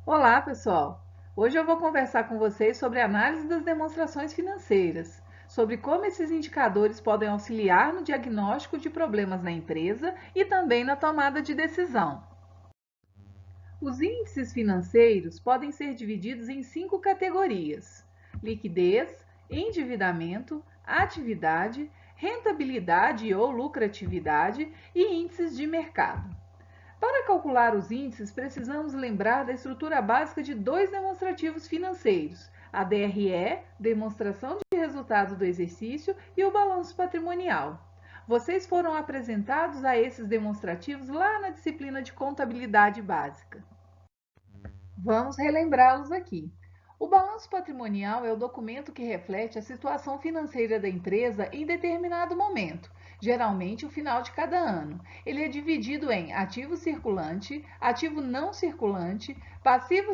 Olá, pessoal! Hoje eu vou conversar com vocês sobre a análise das demonstrações financeiras, sobre como esses indicadores podem auxiliar no diagnóstico de problemas na empresa e também na tomada de decisão. Os índices financeiros podem ser divididos em 5 categorias: liquidez, endividamento, atividade, rentabilidade ou lucratividade e índices de mercado. Para calcular os índices, precisamos lembrar da estrutura básica de dois demonstrativos financeiros: a DRE, demonstração de resultado do exercício, e o balanço patrimonial. Vocês foram apresentados a esses demonstrativos lá na disciplina de contabilidade básica. Vamos relembrá-los aqui. O balanço patrimonial é o documento que reflete a situação financeira da empresa em determinado momento, geralmente o final de cada ano. Ele é dividido em ativo circulante, ativo não circulante, passivo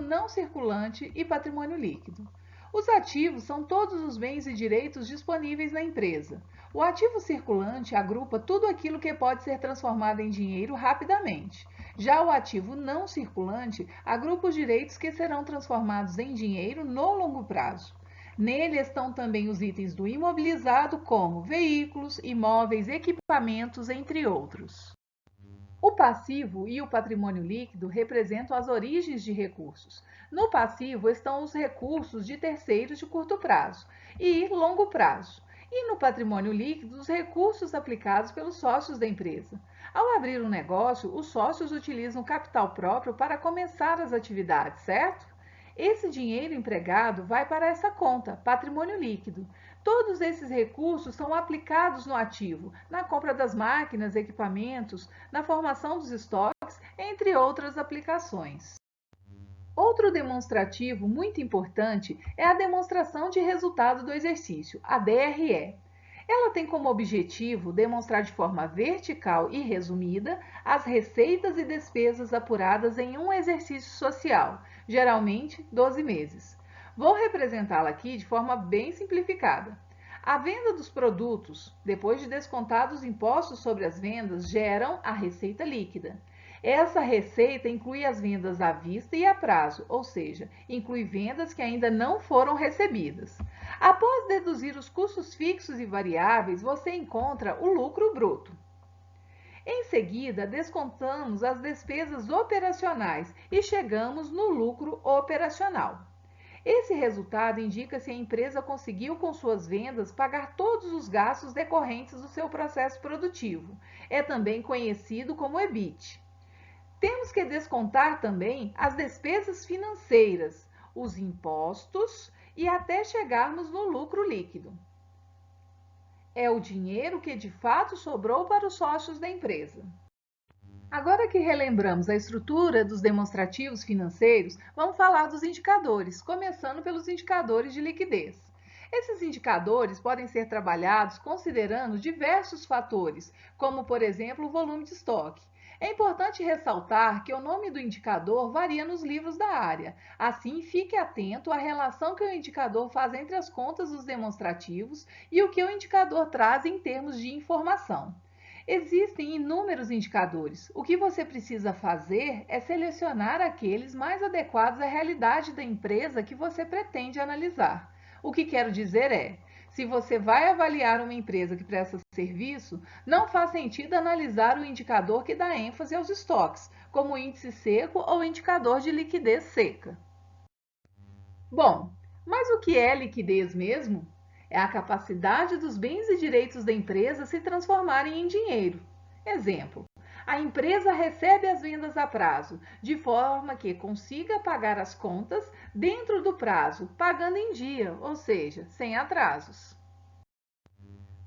não circulante e patrimônio líquido. Os ativos são todos os bens e direitos disponíveis na empresa. O ativo circulante agrupa tudo aquilo que pode ser transformado em dinheiro rapidamente. Já o ativo não circulante agrupa os direitos que serão transformados em dinheiro no longo prazo. Nele estão também os itens do imobilizado, como veículos, imóveis, equipamentos, entre outros. O passivo e o patrimônio líquido representam as origens de recursos. No passivo estão os recursos de terceiros de curto prazo e longo prazo. E no patrimônio líquido, os recursos aplicados pelos sócios da empresa. Ao abrir um negócio, os sócios utilizam capital próprio para começar as atividades, certo? Esse dinheiro empregado vai para essa conta, patrimônio líquido. Todos esses recursos são aplicados no ativo, na compra das máquinas, equipamentos, na formação dos estoques, entre outras aplicações. Outro demonstrativo muito importante é a demonstração de resultado do exercício, a DRE. Ela tem como objetivo demonstrar de forma vertical e resumida as receitas e despesas apuradas em um exercício social, geralmente 12 meses. Vou representá-la aqui de forma bem simplificada. A venda dos produtos, depois de descontados os impostos sobre as vendas, geram a receita líquida. Essa receita inclui as vendas à vista e a prazo, ou seja, inclui vendas que ainda não foram recebidas. Após deduzir os custos fixos e variáveis, você encontra o lucro bruto. Em seguida, descontamos as despesas operacionais e chegamos no lucro operacional. Esse resultado indica se a empresa conseguiu, com suas vendas, pagar todos os gastos decorrentes do seu processo produtivo. É também conhecido como EBIT. Temos que descontar também as despesas financeiras, os impostos e até chegarmos no lucro líquido. É o dinheiro que de fato sobrou para os sócios da empresa. Agora que relembramos a estrutura dos demonstrativos financeiros, vamos falar dos indicadores, começando pelos indicadores de liquidez. Esses indicadores podem ser trabalhados considerando diversos fatores, como, por exemplo, o volume de estoque. É importante ressaltar que o nome do indicador varia nos livros da área. Assim, fique atento à relação que o indicador faz entre as contas dos demonstrativos e o que o indicador traz em termos de informação. Existem inúmeros indicadores. O que você precisa fazer é selecionar aqueles mais adequados à realidade da empresa que você pretende analisar. O que quero dizer é, se você vai avaliar uma empresa que presta serviço, não faz sentido analisar o indicador que dá ênfase aos estoques, como o índice seco ou indicador de liquidez seca. Bom, mas o que é liquidez mesmo? É a capacidade dos bens e direitos da empresa se transformarem em dinheiro. Exemplo: a empresa recebe as vendas a prazo, de forma que consiga pagar as contas dentro do prazo, pagando em dia, ou seja, sem atrasos.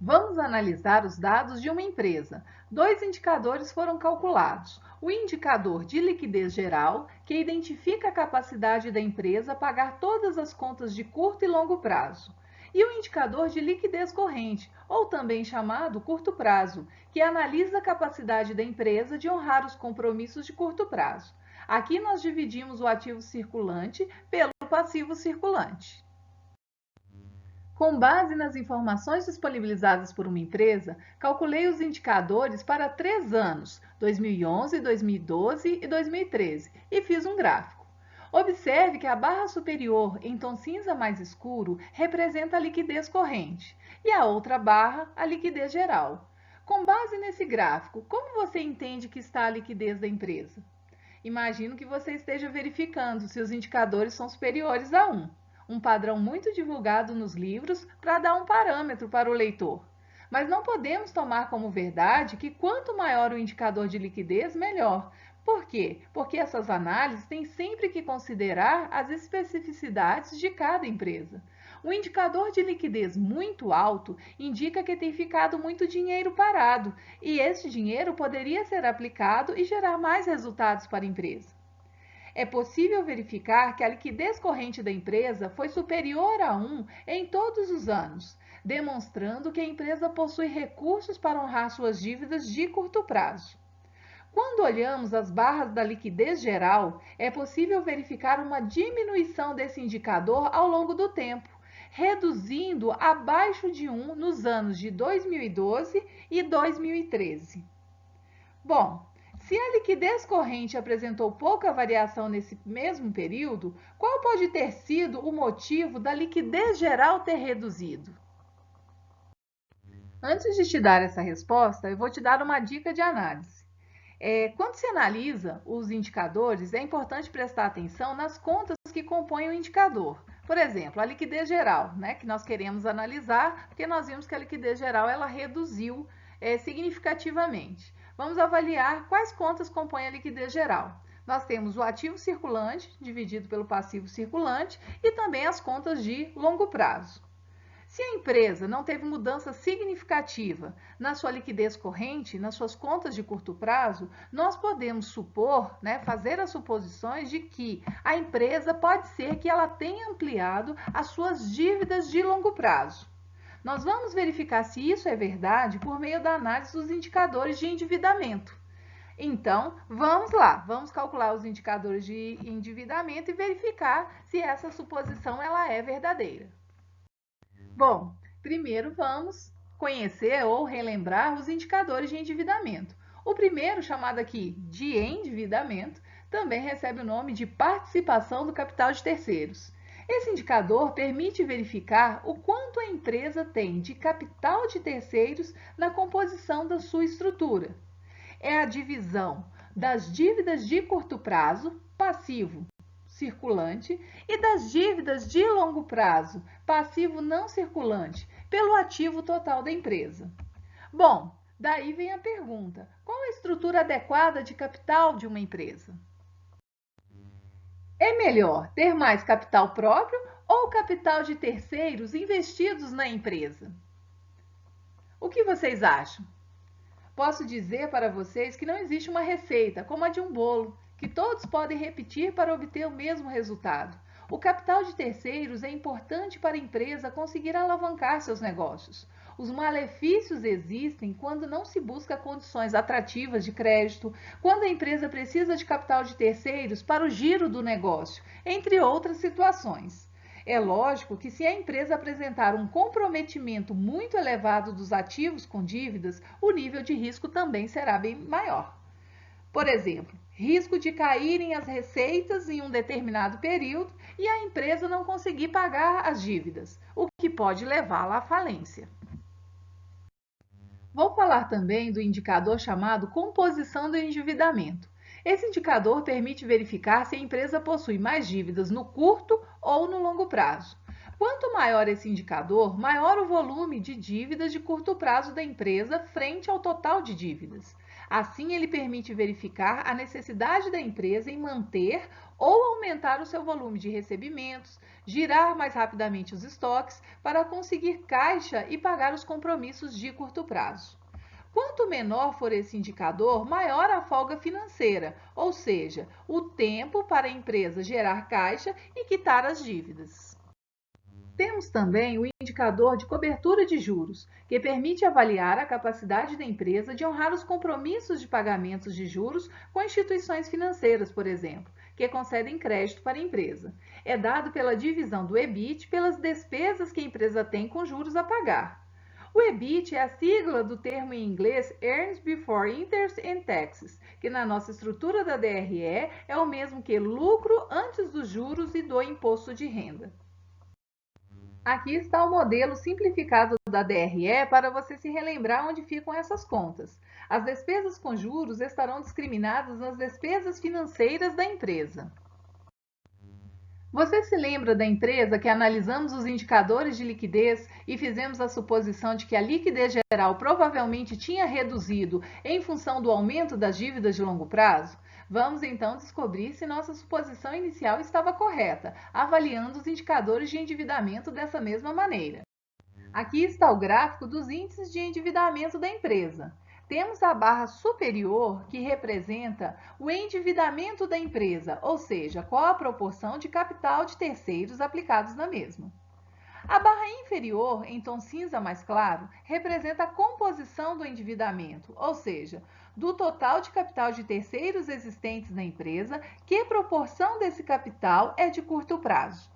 Vamos analisar os dados de uma empresa. Dois indicadores foram calculados. O indicador de liquidez geral, que identifica a capacidade da empresa pagar todas as contas de curto e longo prazo. E o indicador de liquidez corrente, ou também chamado curto prazo, que analisa a capacidade da empresa de honrar os compromissos de curto prazo. Aqui nós dividimos o ativo circulante pelo passivo circulante. Com base nas informações disponibilizadas por uma empresa, calculei os indicadores para 3 anos, 2011, 2012 e 2013, e fiz um gráfico. Observe que a barra superior, em tom cinza mais escuro, representa a liquidez corrente, e a outra barra, a liquidez geral. Com base nesse gráfico, como você entende que está a liquidez da empresa? Imagino que você esteja verificando se os indicadores são superiores a 1, um padrão muito divulgado nos livros para dar um parâmetro para o leitor. Mas não podemos tomar como verdade que quanto maior o indicador de liquidez, melhor. Por quê? Porque essas análises têm sempre que considerar as especificidades de cada empresa. Um indicador de liquidez muito alto indica que tem ficado muito dinheiro parado, e esse dinheiro poderia ser aplicado e gerar mais resultados para a empresa. É possível verificar que a liquidez corrente da empresa foi superior a 1 em todos os anos, demonstrando que a empresa possui recursos para honrar suas dívidas de curto prazo. Quando olhamos as barras da liquidez geral, é possível verificar uma diminuição desse indicador ao longo do tempo, reduzindo abaixo de 1 nos anos de 2012 e 2013. Bom, se a liquidez corrente apresentou pouca variação nesse mesmo período, qual pode ter sido o motivo da liquidez geral ter reduzido? Antes de te dar essa resposta, eu vou te dar uma dica de análise. Quando se analisa os indicadores, é importante prestar atenção nas contas que compõem o indicador. Por exemplo, a liquidez geral, que nós queremos analisar, porque nós vimos que a liquidez geral ela reduziu significativamente. Vamos avaliar quais contas compõem a liquidez geral. Nós temos o ativo circulante, dividido pelo passivo circulante, e também as contas de longo prazo. Se a empresa não teve mudança significativa na sua liquidez corrente, nas suas contas de curto prazo, nós podemos supor, fazer as suposições de que a empresa pode ser que ela tenha ampliado as suas dívidas de longo prazo. Nós vamos verificar se isso é verdade por meio da análise dos indicadores de endividamento. Então, vamos lá, vamos calcular os indicadores de endividamento e verificar se essa suposição ela é verdadeira. Bom, primeiro vamos conhecer ou relembrar os indicadores de endividamento. O primeiro, chamado aqui de endividamento, também recebe o nome de participação do capital de terceiros. Esse indicador permite verificar o quanto a empresa tem de capital de terceiros na composição da sua estrutura. É a divisão das dívidas de curto prazo, passivo circulante, e das dívidas de longo prazo, passivo não circulante, pelo ativo total da empresa. Bom, daí vem a pergunta: qual a estrutura adequada de capital de uma empresa? É melhor ter mais capital próprio ou capital de terceiros investidos na empresa? O que vocês acham? Posso dizer para vocês que não existe uma receita, como a de um bolo, que todos podem repetir para obter o mesmo resultado. O capital de terceiros é importante para a empresa conseguir alavancar seus negócios. Os malefícios existem quando não se busca condições atrativas de crédito, quando a empresa precisa de capital de terceiros para o giro do negócio, entre outras situações. É lógico que se a empresa apresentar um comprometimento muito elevado dos ativos com dívidas, o nível de risco também será bem maior. Por exemplo, risco de caírem as receitas em um determinado período e a empresa não conseguir pagar as dívidas, o que pode levá-la à falência. Vou falar também do indicador chamado composição do endividamento. Esse indicador permite verificar se a empresa possui mais dívidas no curto ou no longo prazo. Quanto maior esse indicador, maior o volume de dívidas de curto prazo da empresa frente ao total de dívidas. Assim, ele permite verificar a necessidade da empresa em manter ou aumentar o seu volume de recebimentos, girar mais rapidamente os estoques para conseguir caixa e pagar os compromissos de curto prazo. Quanto menor for esse indicador, maior a folga financeira, ou seja, o tempo para a empresa gerar caixa e quitar as dívidas. Temos também o indicador de cobertura de juros, que permite avaliar a capacidade da empresa de honrar os compromissos de pagamentos de juros com instituições financeiras, por exemplo, que concedem crédito para a empresa. É dado pela divisão do EBIT pelas despesas que a empresa tem com juros a pagar. O EBIT é a sigla do termo em inglês Earnings Before Interest and Taxes, que na nossa estrutura da DRE é o mesmo que lucro antes dos juros e do imposto de renda. Aqui está o modelo simplificado da DRE para você se relembrar onde ficam essas contas. As despesas com juros estarão discriminadas nas despesas financeiras da empresa. Você se lembra da empresa que analisamos os indicadores de liquidez e fizemos a suposição de que a liquidez geral provavelmente tinha reduzido em função do aumento das dívidas de longo prazo? Vamos então descobrir se nossa suposição inicial estava correta, avaliando os indicadores de endividamento dessa mesma maneira. Aqui está o gráfico dos índices de endividamento da empresa. Temos a barra superior, que representa o endividamento da empresa, ou seja, qual a proporção de capital de terceiros aplicados na mesma. A barra inferior, em tom cinza mais claro, representa a composição do endividamento, ou seja, do total de capital de terceiros existentes na empresa, que proporção desse capital é de curto prazo.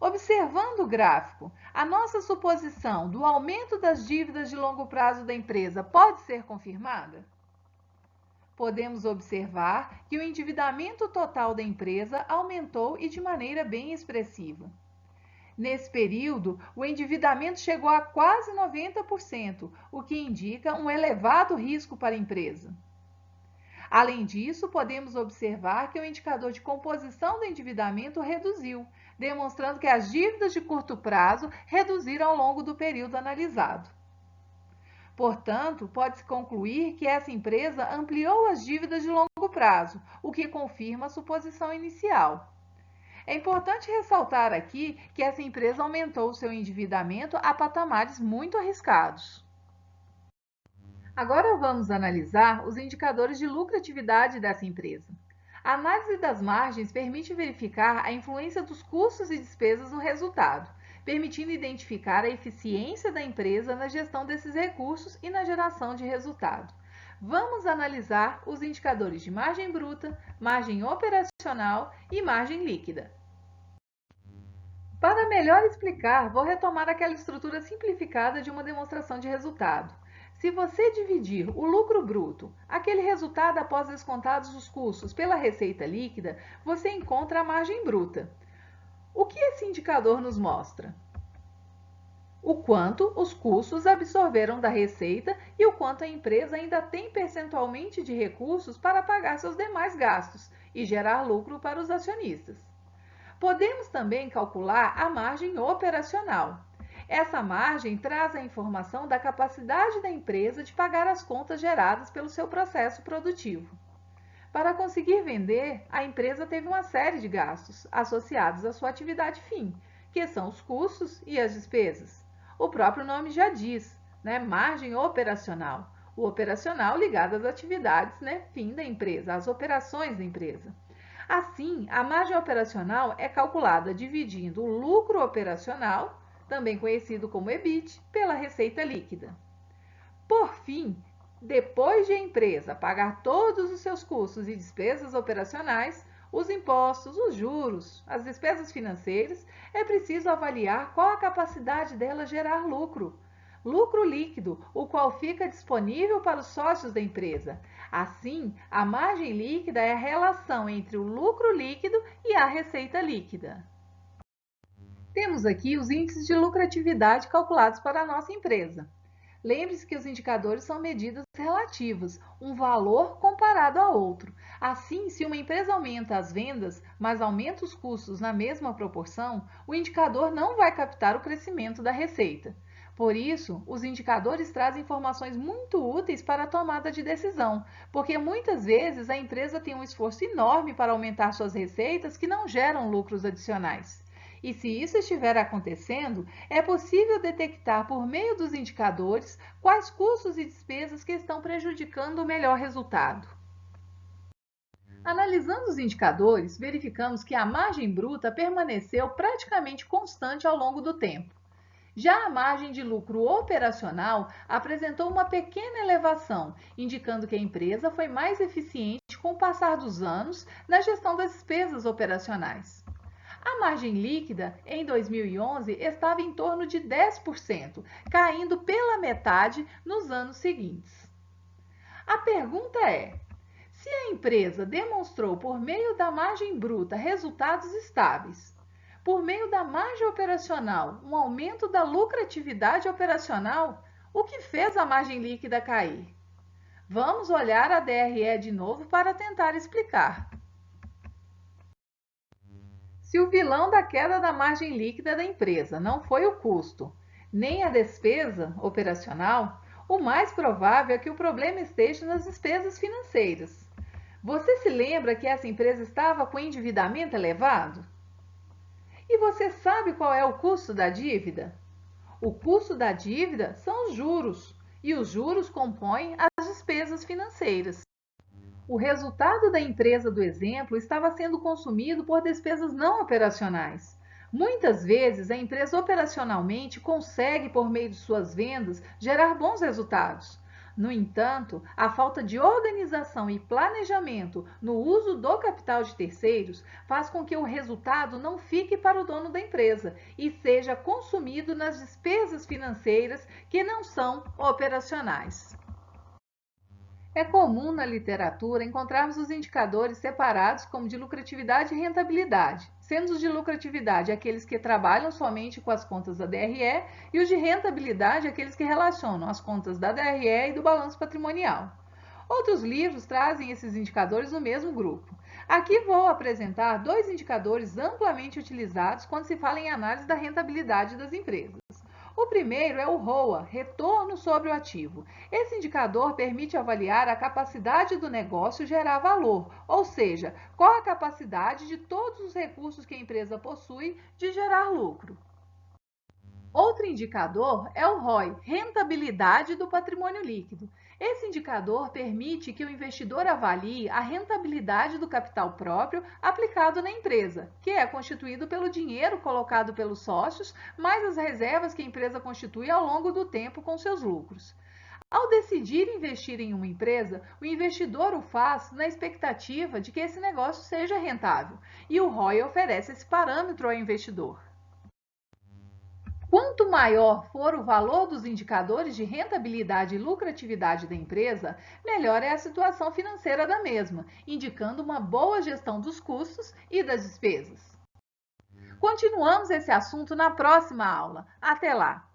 Observando o gráfico, a nossa suposição do aumento das dívidas de longo prazo da empresa pode ser confirmada? Podemos observar que o endividamento total da empresa aumentou e de maneira bem expressiva. Nesse período, o endividamento chegou a quase 90%, o que indica um elevado risco para a empresa. Além disso, podemos observar que o indicador de composição do endividamento reduziu, demonstrando que as dívidas de curto prazo reduziram ao longo do período analisado. Portanto, pode-se concluir que essa empresa ampliou as dívidas de longo prazo, o que confirma a suposição inicial. É importante ressaltar aqui que essa empresa aumentou o seu endividamento a patamares muito arriscados. Agora vamos analisar os indicadores de lucratividade dessa empresa. A análise das margens permite verificar a influência dos custos e despesas no resultado, permitindo identificar a eficiência da empresa na gestão desses recursos e na geração de resultado. Vamos analisar os indicadores de margem bruta, margem operacional e margem líquida. Para melhor explicar, vou retomar aquela estrutura simplificada de uma demonstração de resultado. Se você dividir o lucro bruto, aquele resultado após descontados os custos, pela receita líquida, você encontra a margem bruta. O que esse indicador nos mostra? O quanto os custos absorveram da receita e o quanto a empresa ainda tem percentualmente de recursos para pagar seus demais gastos e gerar lucro para os acionistas. Podemos também calcular a margem operacional. Essa margem traz a informação da capacidade da empresa de pagar as contas geradas pelo seu processo produtivo. Para conseguir vender, a empresa teve uma série de gastos associados à sua atividade fim, que são os custos e as despesas. O próprio nome já diz, margem operacional. O operacional ligado às atividades fim da empresa, às operações da empresa. Assim, a margem operacional é calculada dividindo o lucro operacional, também conhecido como EBIT, pela receita líquida. Por fim, depois de a empresa pagar todos os seus custos e despesas operacionais, os impostos, os juros, as despesas financeiras, é preciso avaliar qual a capacidade dela gerar lucro. Lucro líquido, o qual fica disponível para os sócios da empresa. Assim, a margem líquida é a relação entre o lucro líquido e a receita líquida. Temos aqui os índices de lucratividade calculados para a nossa empresa. Lembre-se que os indicadores são medidas relativas, um valor comparado a outro. Assim, se uma empresa aumenta as vendas, mas aumenta os custos na mesma proporção, o indicador não vai captar o crescimento da receita. Por isso, os indicadores trazem informações muito úteis para a tomada de decisão, porque muitas vezes a empresa tem um esforço enorme para aumentar suas receitas que não geram lucros adicionais. E se isso estiver acontecendo, é possível detectar por meio dos indicadores quais custos e despesas que estão prejudicando o melhor resultado. Analisando os indicadores, verificamos que a margem bruta permaneceu praticamente constante ao longo do tempo. Já a margem de lucro operacional apresentou uma pequena elevação, indicando que a empresa foi mais eficiente com o passar dos anos na gestão das despesas operacionais. A margem líquida em 2011 estava em torno de 10%, caindo pela metade nos anos seguintes. A pergunta é: se a empresa demonstrou por meio da margem bruta resultados estáveis, por meio da margem operacional um aumento da lucratividade operacional, o que fez a margem líquida cair? Vamos olhar a DRE de novo para tentar explicar. Se o vilão da queda da margem líquida da empresa não foi o custo, nem a despesa operacional, o mais provável é que o problema esteja nas despesas financeiras. Você se lembra que essa empresa estava com endividamento elevado? E você sabe qual é o custo da dívida? O custo da dívida são os juros, e os juros compõem as despesas financeiras. O resultado da empresa do exemplo estava sendo consumido por despesas não operacionais. Muitas vezes, a empresa operacionalmente consegue, por meio de suas vendas, gerar bons resultados. No entanto, a falta de organização e planejamento no uso do capital de terceiros faz com que o resultado não fique para o dono da empresa e seja consumido nas despesas financeiras que não são operacionais. É comum na literatura encontrarmos os indicadores separados como de lucratividade e rentabilidade, sendo os de lucratividade aqueles que trabalham somente com as contas da DRE e os de rentabilidade aqueles que relacionam as contas da DRE e do balanço patrimonial. Outros livros trazem esses indicadores no mesmo grupo. Aqui vou apresentar dois indicadores amplamente utilizados quando se fala em análise da rentabilidade das empresas. O primeiro é o ROA, retorno sobre o ativo. Esse indicador permite avaliar a capacidade do negócio gerar valor, ou seja, qual a capacidade de todos os recursos que a empresa possui de gerar lucro. Outro indicador é o ROI, rentabilidade do patrimônio líquido. Esse indicador permite que o investidor avalie a rentabilidade do capital próprio aplicado na empresa, que é constituído pelo dinheiro colocado pelos sócios, mais as reservas que a empresa constitui ao longo do tempo com seus lucros. Ao decidir investir em uma empresa, o investidor o faz na expectativa de que esse negócio seja rentável, e o ROI oferece esse parâmetro ao investidor. Quanto maior for o valor dos indicadores de rentabilidade e lucratividade da empresa, melhor é a situação financeira da mesma, indicando uma boa gestão dos custos e das despesas. Continuamos esse assunto na próxima aula. Até lá!